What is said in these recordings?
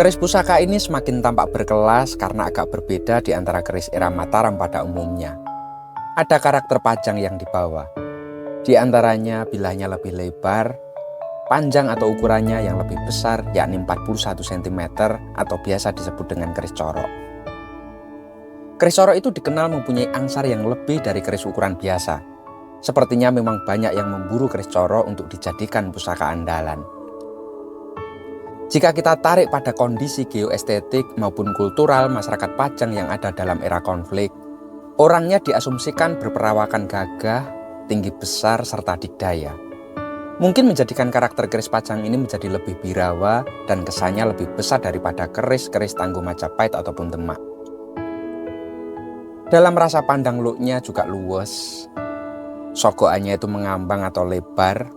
Keris pusaka ini semakin tampak berkelas karena agak berbeda di antara keris era Mataram pada umumnya. Ada karakter pajang yang dibawa. Di antaranya bilahnya lebih lebar, panjang atau ukurannya yang lebih besar yakni 41 cm atau biasa disebut dengan keris corok. Keris corok itu dikenal mempunyai angsar yang lebih dari keris ukuran biasa. Sepertinya memang banyak yang memburu keris corok untuk dijadikan pusaka andalan. Jika kita tarik pada kondisi geoestetik maupun kultural masyarakat Pajang yang ada dalam era konflik, orangnya diasumsikan berperawakan gagah, tinggi besar, serta dikdaya. Mungkin menjadikan karakter keris Pajang ini menjadi lebih birawa dan kesannya lebih besar daripada keris-keris Tangguh Majapahit ataupun Demak. Dalam rasa pandang looknya juga luwes, sogokannya itu mengambang atau lebar,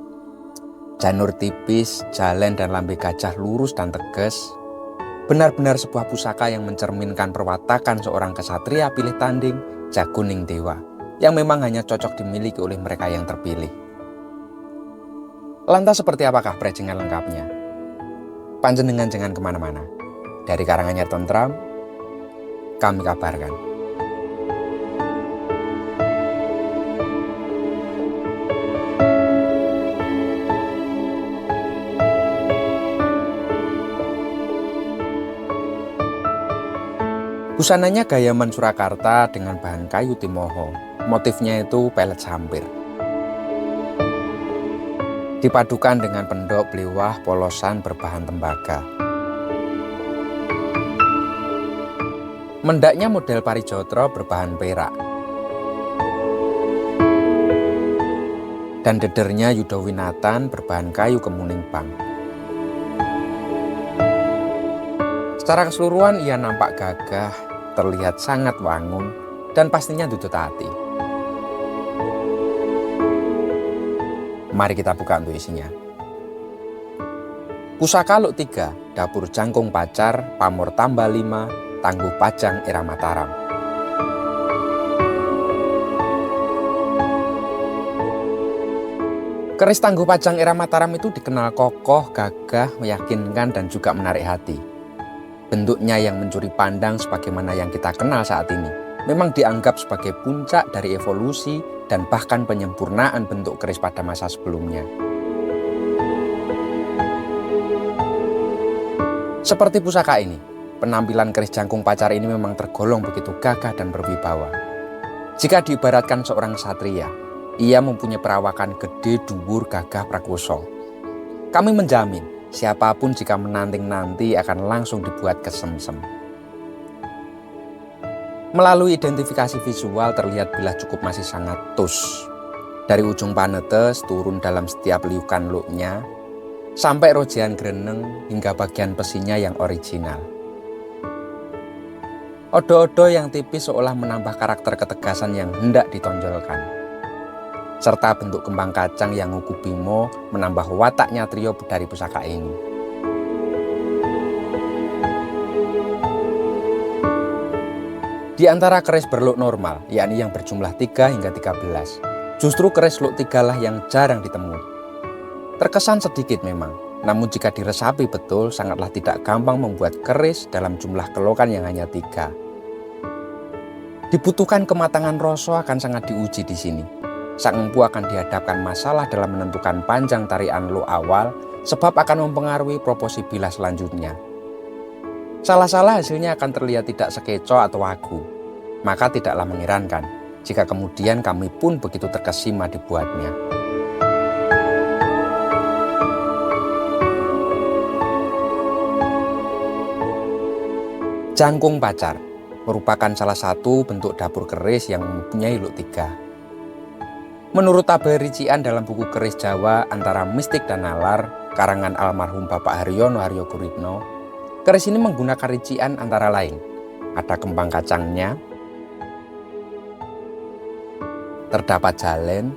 janur tipis, jalan dan lambe gajah lurus dan tegas. Benar-benar sebuah pusaka yang mencerminkan perwatakan seorang kesatria pilih tanding Jaguning Dewa, yang memang hanya cocok dimiliki oleh mereka yang terpilih. Lantas seperti apakah prejengan lengkapnya? Panjenengan jangan kemana-mana. Dari Karanganyar Tentram, kami kabarkan. Busananya gayaman Surakarta dengan bahan kayu timoho. Motifnya itu pelet sampir. Dipadukan dengan pendok blewah polosan berbahan tembaga. Mendaknya model parijotro berbahan perak. Dan dedernya Yudhowinatan berbahan kayu kemuning pang. Secara keseluruhan ia nampak gagah, terlihat sangat wangun, dan pastinya dudut hati. Mari kita buka untuk isinya. Pusaka Luk 3, Dapur Jangkung Pacar, Pamor Tambah 5, Tangguh Pajang era Mataram. Keris Tangguh Pajang era Mataram itu dikenal kokoh, gagah, meyakinkan, dan juga menarik hati. Bentuknya yang mencuri pandang sebagaimana yang kita kenal saat ini memang dianggap sebagai puncak dari evolusi dan bahkan penyempurnaan bentuk keris pada masa sebelumnya. Seperti pusaka ini, penampilan keris Jangkung Pacar ini memang tergolong begitu gagah dan berwibawa. Jika diibaratkan seorang satria, ia mempunyai perawakan gede, dhuwur, gagah, prakoso. Kami menjamin siapapun jika menanting nanti akan langsung dibuat kesemsem. Melalui identifikasi visual terlihat bilah cukup masih sangat tus. Dari ujung panetes turun dalam setiap liukan looknya, sampai rojean greneng hingga bagian besinya yang original. Odo-odo yang tipis seolah menambah karakter ketegasan yang hendak ditonjolkan. Serta bentuk kembang kacang yang nguku bimo menambah wataknya trio dari pusaka ini. Di antara keris berlook normal, yakni yang berjumlah 3 hingga 13, justru keris look 3 lah yang jarang ditemui. Terkesan sedikit memang, namun jika diresapi betul, sangatlah tidak gampang membuat keris dalam jumlah kelokan yang hanya 3. Dibutuhkan kematangan rasa akan sangat diuji di sini. Sang empu akan dihadapkan masalah dalam menentukan panjang tarian look awal, sebab akan mempengaruhi proporsi bilah selanjutnya. Salah-salah hasilnya akan terlihat tidak sekecoh atau wagu, maka tidaklah mengherankan jika kemudian kami pun begitu terkesima dibuatnya. Jangkung Pacar merupakan salah satu bentuk dapur keris yang mempunyai look 3. Menurut tabel rincian dalam buku keris Jawa antara Mistik dan Nalar, karangan almarhum Bapak Haryono Haryokuritno, keris ini menggunakan rincian antara lain, ada kembang kacangnya, terdapat jalen,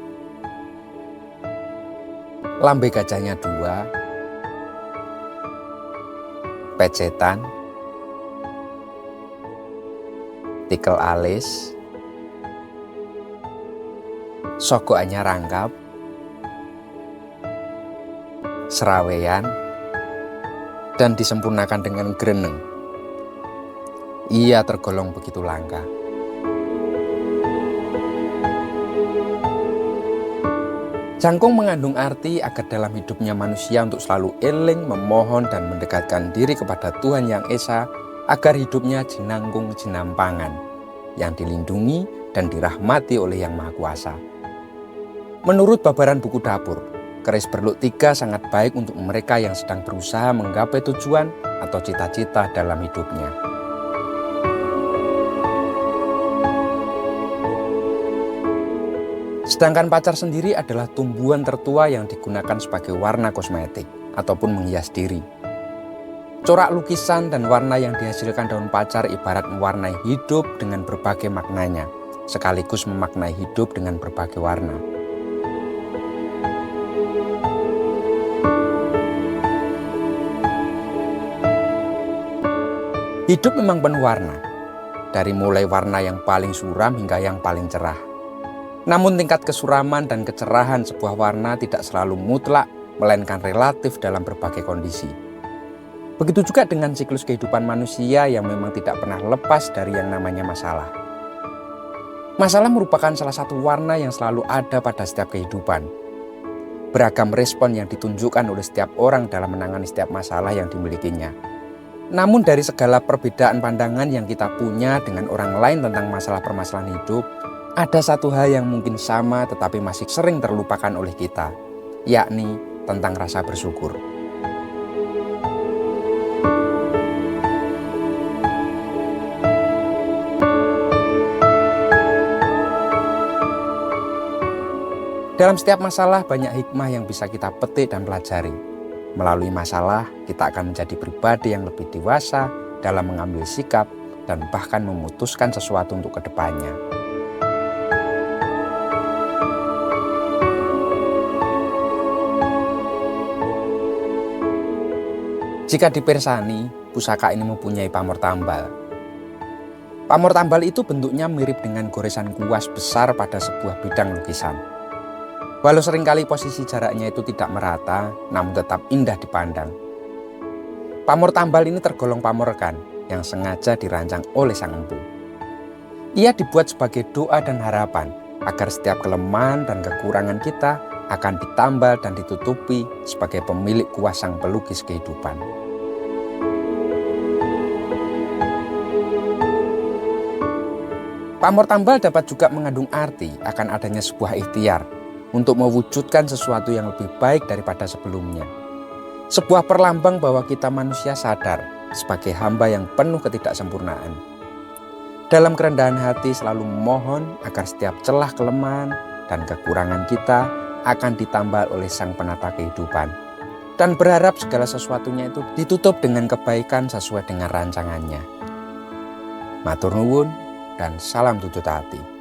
lambe gajahnya 2, pecetan, tikel alis, sogokannya rangkap, serawean, dan disempurnakan dengan greneng. Ia tergolong begitu langka. Jangkung mengandung arti agar dalam hidupnya manusia untuk selalu eling, memohon, dan mendekatkan diri kepada Tuhan Yang Esa agar hidupnya jinangkung jinampangan, yang dilindungi dan dirahmati oleh Yang Maha Kuasa. Menurut babaran buku dapur, keris berluk 3 sangat baik untuk mereka yang sedang berusaha menggapai tujuan atau cita-cita dalam hidupnya. Sedangkan pacar sendiri adalah tumbuhan tertua yang digunakan sebagai warna kosmetik ataupun menghias diri. Corak lukisan dan warna yang dihasilkan daun pacar ibarat mewarnai hidup dengan berbagai maknanya, sekaligus memaknai hidup dengan berbagai warna. Hidup memang penuh warna, dari mulai warna yang paling suram hingga yang paling cerah. Namun tingkat kesuraman dan kecerahan sebuah warna tidak selalu mutlak, melainkan relatif dalam berbagai kondisi. Begitu juga dengan siklus kehidupan manusia yang memang tidak pernah lepas dari yang namanya masalah. Masalah merupakan salah satu warna yang selalu ada pada setiap kehidupan. Beragam respon yang ditunjukkan oleh setiap orang dalam menangani setiap masalah yang dimilikinya. Namun dari segala perbedaan pandangan yang kita punya dengan orang lain tentang masalah permasalahan hidup, ada satu hal yang mungkin sama tetapi masih sering terlupakan oleh kita, yakni tentang rasa bersyukur. Dalam setiap masalah banyak hikmah yang bisa kita petik dan pelajari. Melalui masalah, kita akan menjadi pribadi yang lebih dewasa dalam mengambil sikap dan bahkan memutuskan sesuatu untuk kedepannya. Jika dipirsani, pusaka ini mempunyai pamor tambal. Pamor tambal itu bentuknya mirip dengan goresan kuas besar pada sebuah bidang lukisan. Walau seringkali posisi jaraknya itu tidak merata, namun tetap indah dipandang. Pamor tambal ini tergolong pamorkan yang sengaja dirancang oleh sang empu. Ia dibuat sebagai doa dan harapan agar setiap kelemahan dan kekurangan kita akan ditambal dan ditutupi sebagai pemilik kuas sang pelukis kehidupan. Pamor tambal dapat juga mengandung arti akan adanya sebuah ikhtiar untuk mewujudkan sesuatu yang lebih baik daripada sebelumnya. Sebuah perlambang bahwa kita manusia sadar sebagai hamba yang penuh ketidaksempurnaan. Dalam kerendahan hati selalu memohon agar setiap celah kelemahan dan kekurangan kita akan ditambal oleh Sang Penata kehidupan, dan berharap segala sesuatunya itu ditutup dengan kebaikan sesuai dengan rancangannya. Matur nuwun dan salam tujuh hati.